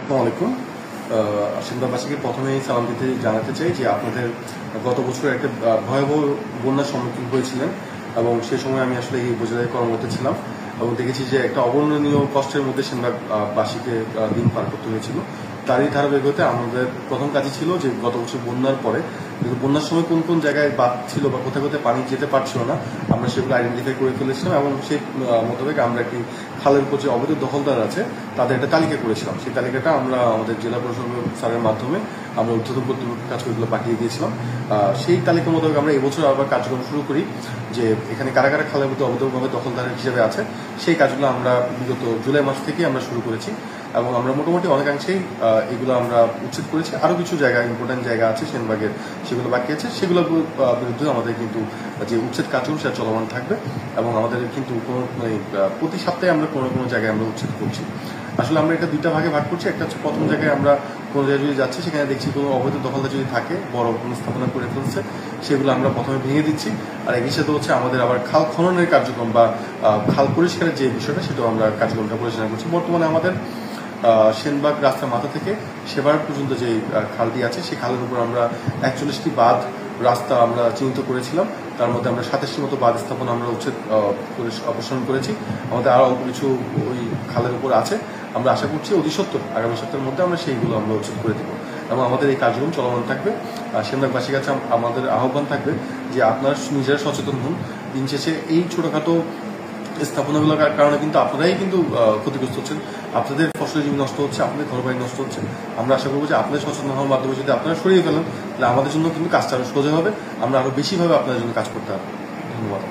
আসসালামু আলাইকুম। সেনবাগবাসীকে প্রথমেই সালাম দিতে জানাতে চাই যে আপনাদের গত বছর একটা ভয়াবহ বন্যার সম্মুখীন হয়েছিলেন এবং সেই সময় আমি আসলে এই উপজেলায় কর্মরত ছিলাম এবং দেখেছি যে একটা অবর্ণনীয় কষ্টের মধ্যে সেনবাগবাসীকে দিন পার করতে হয়েছিল। তারই ধারাবাহিকতায় আমাদের প্রথম কাজই ছিল যে গত বছর বন্যার পরে কিন্তু বন্যার সময় কোন কোন জায়গায় বাদ ছিল বা কোথায় কোথায় পানি যেতে পারছিল না আমরা সেগুলো আইডেন্টিফাই করে ফেলেছিলাম এবং সেই মোতাবেক আমরা একটি খালের উপর যে অবৈধ দখলদার আছে তাদের একটা তালিকা করেছিলাম। সেই তালিকাটা আমরা আমাদের জেলা প্রশাসক স্যারের মাধ্যমে আমরা ঊর্ধ্বতন কর্তৃপক্ষের কাছে ওইগুলো পাঠিয়ে দিয়েছিলাম। সেই তালিকা মোতাবেক আমরা এবছর আবার কার্যক্রম শুরু করি যে এখানে কারা কারা খালের মধ্যে অবৈধভাবে দখলদার হিসেবে আছে সেই কাজগুলো আমরা বিগত জুলাই মাস থেকে আমরা শুরু করেছি এবং আমরা মোটামুটি অনেকাংশেই এগুলো আমরা উচ্ছেদ করেছি। আরও কিছু জায়গা ইম্পর্টেন্ট জায়গা আছে সেনবাগের, সেগুলো বাকি আছে, সেগুলোর বিরুদ্ধে আমাদের কিন্তু যে উচ্ছেদ কার্যক্রম সেটা চলমান থাকবে এবং আমাদের কিন্তু কোনো প্রতি সপ্তাহে আমরা কোনো কোনো জায়গায় আমরা উচ্ছেদ করছি। আসলে আমরা এটা দুইটা ভাগে ভাগ করছি। একটা হচ্ছে প্রথম জায়গায় আমরা কোনো জায়গায় যদি যাচ্ছি সেখানে দেখছি কোনো অবৈধ দখলদার যদি থাকে বড় কোনো স্থাপনা করে ফেলছে সেগুলো আমরা প্রথমে ভেঙে দিচ্ছি। আর একই সাথে হচ্ছে আমাদের আবার খাল খননের কার্যক্রম বা খাল পরিষ্কারের যে বিষয়টা সেটাও আমরা কার্যক্রমটা পরিচালনা করছি। বর্তমানে আমাদের সেনবাগ রাস্তার মাথা থেকে সেবার পর্যন্ত যে খালটি আছে সেই খালের উপর আমরা 41টি বাঁধ রাস্তা আমরা চিহ্নিত করেছিলাম। তার মধ্যে আমরা 27টি মতো বাঁধ স্থাপনা আমরা উচ্ছেদ করে অপসারণ করেছি। আমাদের আরও অল্প কিছু ওই খালের উপর আছে। আমরা আশা করছি অতি সত্তর আগামী সপ্তাহের মধ্যে আমরা সেইগুলো আমরা উচ্ছেদ করে দেবো এবং আমাদের এই কার্যক্রম চলমান থাকবে। সেনবাগবাসীর কাছে আমাদের আহ্বান থাকবে যে আপনারা নিজেরা সচেতন হন। দিন শেষে এই ছোটোখাটো স্থাপনাগুলোর কারণে কিন্তু আপনারাই কিন্তু ক্ষতিগ্রস্ত হচ্ছেন, আপনাদের ফসলের জমি নষ্ট হচ্ছে, আপনাদের ঘরবাড়ি নষ্ট হচ্ছে। আমরা আশা করবো যে আপনাদের সচেতন হওয়ার মাধ্যমে যদি আপনারা সরিয়ে ফেলেন তাহলে আমাদের জন্য কিন্তু কাজটা আরও সোজা হবে, আমরা আরও বেশিভাবে আপনাদের জন্য কাজ করতে হবে। ধন্যবাদ।